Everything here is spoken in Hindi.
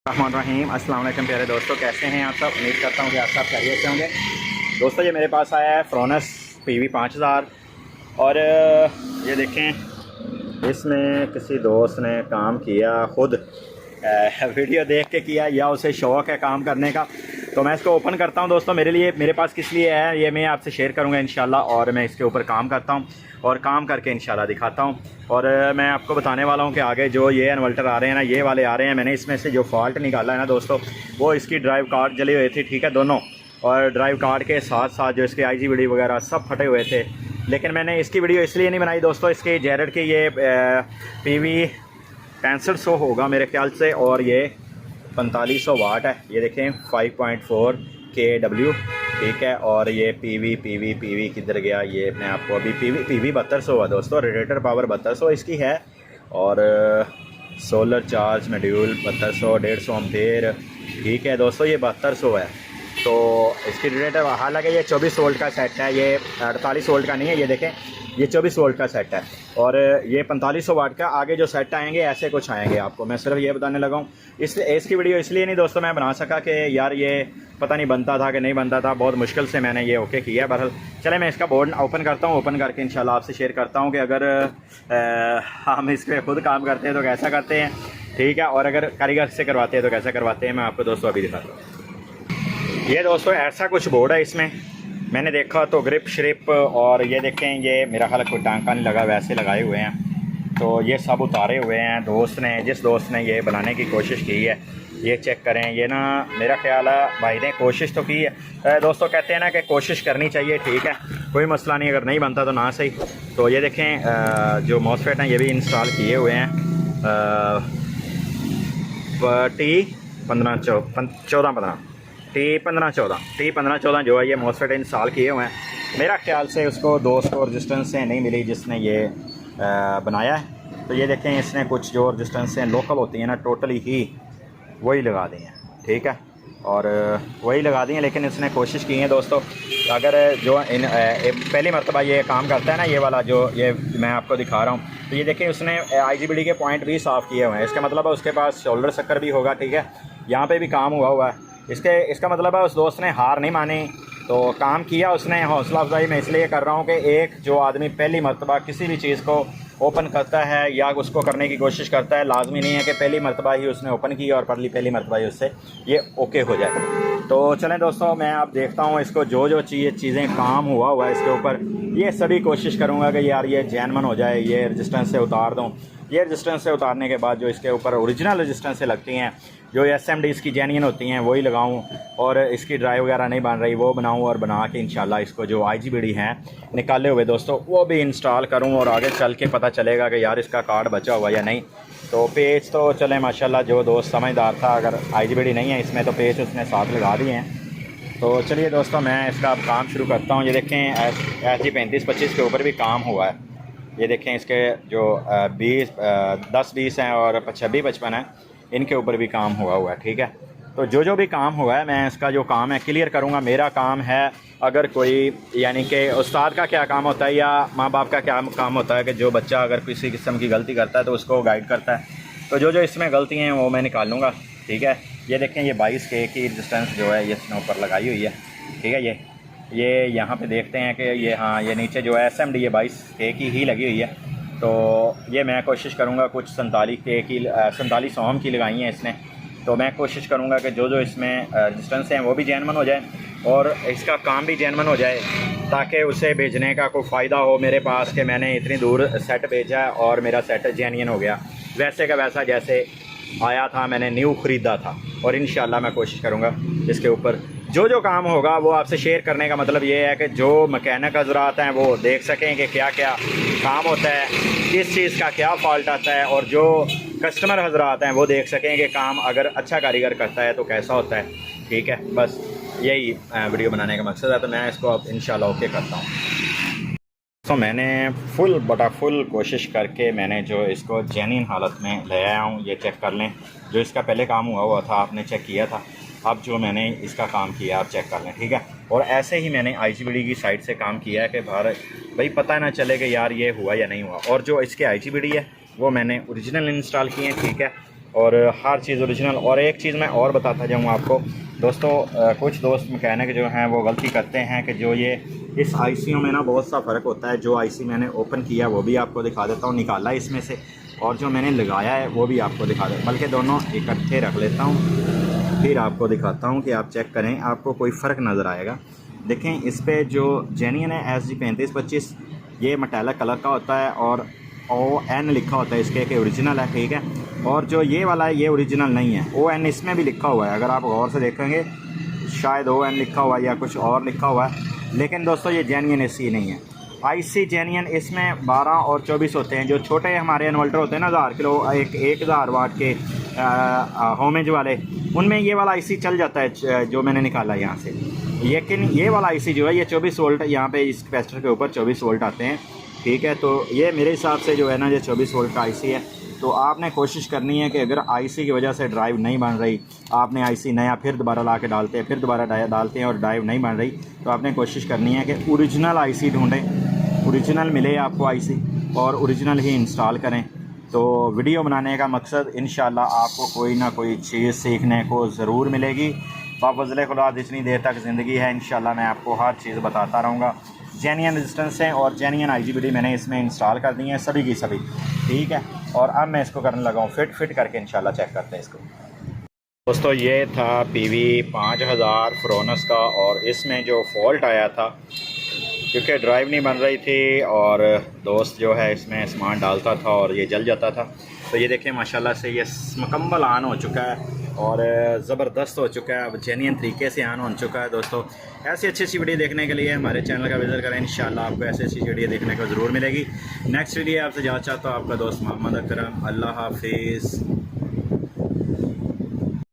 रहीम अस्सलाम वालेकुम प्यारे दोस्तों, कैसे हैं आप सब। उम्मीद करता हूँ कि आप सब खैरियत से होंगे। दोस्तों ये मेरे पास आया है फ्रोनस PV 5000 और ये देखें, इसमें किसी दोस्त ने काम किया, ख़ुद वीडियो देख के किया या उसे शौक़ है काम करने का। तो मैं इसको ओपन करता हूँ दोस्तों। मेरे पास किस लिए है ये मैं आपसे शेयर करूँगा इंशाल्लाह, और मैं इसके ऊपर काम करता हूँ और काम करके इंशाल्लाह दिखाता हूँ। और मैं आपको बताने वाला हूँ कि आगे जो ये इन्वर्टर आ रहे हैं ना, ये वाले आ रहे हैं, मैंने इसमें से जो फॉल्ट निकाला है ना दोस्तों, वो इसकी ड्राइव कार्ड जली हुई थी, ठीक है, दोनों। और ड्राइव कार्ड के साथ साथ जो इसके IGBD वगैरह सब फटे हुए थे। लेकिन मैंने इसकी वीडियो इसलिए नहीं बनाई दोस्तों, इसके जेरड के ये PV 6500 होगा मेरे ख्याल से, और ये 4500 वाट है। ये देखें 5.4 kW, ठीक है। और ये PV किधर गया, ये मैं आपको अभी PV 7200 हुआ दोस्तों, रेडिएटर पावर 7200 इसकी है। और सोलर चार्ज मॉड्यूल 7200, 150 एम्पेयर, ठीक है दोस्तों, ये 7200 है। तो इसकी रेडिएटर, हालांकि ये 24 वोल्ट का सेट है, ये 48 वोल्ट का नहीं है। ये देखें, ये 24 वोल्ट का सेट है और ये 4500 वाट का आगे जो सेट आएंगे ऐसे कुछ आएंगे आपको। मैं सिर्फ ये बताने लगा हूँ। इसकी वीडियो इसलिए नहीं दोस्तों मैं बना सका कि यार ये पता नहीं बनता था कि नहीं बनता था, बहुत मुश्किल से मैंने ये ओके किया। बहरहाल चले मैं इसका बोर्ड ओपन करता हूँ, ओपन करके इंशाल्लाह आपसे शेयर करता हूँ कि अगर हम इस पर खुद काम करते हैं तो कैसा करते हैं, ठीक है, और अगर कारीगर से करवाते हैं तो कैसा करवाते हैं। मैं आपको दोस्तों अभी दिखाता हूँ। ये दोस्तों ऐसा कुछ बोर्ड है, इसमें मैंने देखा तो ग्रिप श्रिप, और ये देखें, ये मेरा ख्याल कोई टांका नहीं लगा, वैसे लगाए हुए हैं। तो ये सब उतारे हुए हैं जिस दोस्त ने ये बनाने की कोशिश की है। ये चेक करें, ये ना मेरा ख्याल है भाई ने कोशिश तो की है। दोस्तों कहते हैं ना कि कोशिश करनी चाहिए, ठीक है, कोई मसला नहीं, अगर नहीं बनता तो ना सही। तो ये देखें जो मॉसफेट हैं ये भी इंस्टॉल किए हुए हैं। T1514 जो है ये मॉसफेट इंस्टॉल किए हुए हैं। मेरा ख्याल से उसको दोस्त को रजिस्टेंस से नहीं मिली जिसने ये बनाया है। तो ये देखें, इसने कुछ जो रजिस्टेंस हैं लोकल होती हैं ना, टोटली ही वही लगा दी हैं, ठीक है, और वही लगा दी हैं। लेकिन इसने कोशिश की है दोस्तों, अगर जो पहली मरतबा ये काम करता है ना, ये वाला जो ये मैं आपको दिखा रहा हूँ, तो ये देखें उसने IGBD के पॉइंट भी साफ़ किए हुए हैं। इसका मतलब है उसके पास शोल्डर शक्कर भी होगा, ठीक है, यहाँ पे भी काम हुआ है। इसका मतलब है उस दोस्त ने हार नहीं मानी, तो काम किया उसने। हौसला अफजाई मैं इसलिए कर रहा हूँ कि एक जो आदमी पहली मरतबा किसी भी चीज़ को ओपन करता है या उसको करने की कोशिश करता है, लाजमी नहीं है कि पहली मरतबा ही उसने ओपन की और पहली मरतबा ही उससे ये ओके हो जाए। तो चलें दोस्तों, मैं आप देखता हूँ इसको, जो चीज़ें काम हुआ है इसके ऊपर, ये सभी कोशिश करूँगा कि यार ये जेन्युइन हो जाए। ये रजिस्टेंस से उतार दूँ, ये रजिस्टेंस से उतारने के बाद जो इसके ऊपर ओरिजिनल रजिस्टेंस से लगती हैं, जो SMD इसकी जेन्युइन होती हैं, वही लगाऊं। और इसकी ड्राइव वगैरह नहीं बन रही वो बनाऊं, और बना के इंशाल्लाह इसको जो IGBD हैं निकाले हुए दोस्तों वो भी इंस्टॉल करूं, और आगे चल के पता चलेगा कि यार इसका कार्ड बचा हुआ या नहीं। तो पेज तो चले माशाल्लाह, जो दोस्त समझदार था, अगर IGBD नहीं है इसमें तो पेज उसने साथ लगा दिए हैं। तो चलिए दोस्तों, मैं इसका अब काम शुरू करता हूँ। ये देखें SG 3525 के ऊपर भी काम हुआ है। ये देखें इसके जो 10 20 हैं और 26 55 हैं, इनके ऊपर भी काम हुआ है, ठीक है। तो जो भी काम हुआ है मैं इसका जो काम है क्लियर करूँगा। मेरा काम है, अगर कोई यानी कि उस्ताद का क्या काम होता है या माँ बाप का क्या काम होता है कि जो बच्चा अगर किसी किस्म की गलती करता है तो उसको गाइड करता है। तो जो इसमें गलती हैं वो मैं निकाल लूँगा, ठीक है। ये देखें, ये 22K की रजिस्टेंस जो है ये इसने ऊपर लगाई हुई है, ठीक है। ये यहाँ पे देखते हैं कि ये, हाँ, ये नीचे जो है SMD ये 22K की ही लगी हुई है। तो ये मैं कोशिश करूँगा, कुछ 47 ओम की लगाई हैं इसने। तो मैं कोशिश करूँगा कि जो इसमें रजिस्टेंस हैं वो भी जेन्युइन हो जाए और इसका काम भी जेन्युइन हो जाए, ताकि उसे भेजने का कोई फ़ायदा हो मेरे पास कि मैंने इतनी दूर सेट भेजा है और मेरा सेट जेन्युइन हो गया, वैसे का वैसा जैसे आया था, मैंने न्यू ख़रीदा था। और इंशाल्लाह मैं कोशिश करूँगा इसके ऊपर जो काम होगा वो आपसे शेयर करने का मतलब ये है कि जो मैकेनिक हज़रात हैं वो देख सकें कि क्या क्या काम होता है, किस चीज़ का क्या फॉल्ट आता है, और जो कस्टमर हज़रात हैं वो देख सकें कि काम अगर अच्छा कारीगर करता है तो कैसा होता है, ठीक है। बस यही वीडियो बनाने का मकसद है। तो मैं इसको अब इंशाल्लाह ओके करता हूँ। तो मैंने फुल कोशिश करके मैंने जो इसको जेन्युइन हालत में ले आया हूँ। ये चेक कर लें, जो इसका पहले काम हुआ था आपने चेक किया था, अब जो मैंने इसका काम किया आप चेक कर लें, ठीक है। और ऐसे ही मैंने IGBD की साइड से काम किया है कि भाई पता ना चले कि यार ये हुआ या नहीं हुआ। और जो इसके IGBD है वो मैंने ओरिजिनल इंस्टॉल किए हैं, ठीक है। और हर चीज़ ओरिजिनल। और एक चीज़ मैं और बताता जाऊँ आपको दोस्तों, कुछ दोस्त मैकेनिक जो हैं वो गलती करते हैं कि जो ये इस आईसीयों में ना बहुत सा फ़र्क होता है। जो आईसी मैंने ओपन किया वो भी आपको दिखा देता हूँ, निकाला इसमें से, और जो मैंने लगाया है वो भी आपको दिखा देता हूँ, बल्कि दोनों इकट्ठे रख लेता हूँ फिर आपको दिखाता हूँ कि आप चेक करें, आपको कोई फ़र्क नज़र आएगा। देखें इस पर जो जेन्युइन है SG3525 ये मेटालिक कलर का होता है और ON लिखा होता है इसके कि ओरिजिनल है, ठीक है। और जो ये वाला है ये ओरिजिनल नहीं है, ON इसमें भी लिखा हुआ है, अगर आप गौर से देखेंगे शायद ON लिखा हुआ है या कुछ और लिखा हुआ है, लेकिन दोस्तों ये जेन्युइन एसी नहीं है। आईसी जेन्युइन इसमें 12 और 24 होते हैं। जो छोटे हमारे इन्वर्टर होते हैं ना 1000 किलो 1000 वाट के होमेज वाले, उनमें ये वाला आईसी चल जाता है जो मैंने निकाला यहाँ से। लेकिन ये वाला आईसी जो है ये 24 वोल्ट, यहाँ पे इस कैपेसिटर के ऊपर 24 वोल्ट आते हैं, ठीक है। तो ये मेरे हिसाब से जो है ना ये 24 वोल्ट का आईसी है। तो आपने कोशिश करनी है कि अगर आईसी की वजह से ड्राइव नहीं बन रही, आपने आईसी नया फिर दोबारा ला के डालते हैं, फिर दोबारा डालते हैं और ड्राइव नहीं बन रही, तो आपने कोशिश करनी है कि ओरिजिनल आईसी ढूंढें, ओरिजिनल मिले आपको आईसी और ओरिजिनल ही इंस्टॉल करें। तो वीडियो बनाने का मकसद इंशाल्लाह आपको कोई ना कोई चीज़ सीखने को ज़रूर मिलेगी। बाफ़ज़ल खुदा जितनी देर तक ज़िंदगी है इंशाल्लाह मैं आपको हर चीज़ बताता रहूँगा। जेन्युइन रेजिस्टेंस है और जेन्युइन IGBT मैंने इसमें इंस्टॉल कर दी हैं सभी की सभी, ठीक है। और अब मैं इसको करने लगा हूँ फिट करके, इंशाल्लाह चेक करते हैं इसको। दोस्तों ये था PV 5000 फ्रोनस का, और इसमें जो फॉल्ट आया था क्योंकि ड्राइव नहीं बन रही थी और दोस्त जो है इसमें सामान डालता था और ये जल जाता था। तो ये देखें माशाल्लाह से ये मुकम्मल ऑन हो चुका है और ज़बरदस्त हो चुका है, अब जेन्युइन तरीके से ऑन हो चुका है। दोस्तों ऐसी अच्छी वीडियो देखने के लिए हमारे चैनल का विजिट करें, इंशाल्लाह आपको ऐसी अच्छी वीडियो देखने को ज़रूर मिलेगी। नेक्स्ट वीडियो आपसे जाना चाहता हूँ आपका दोस्त मोहम्मद अकरम। अल्लाह हाफिज़।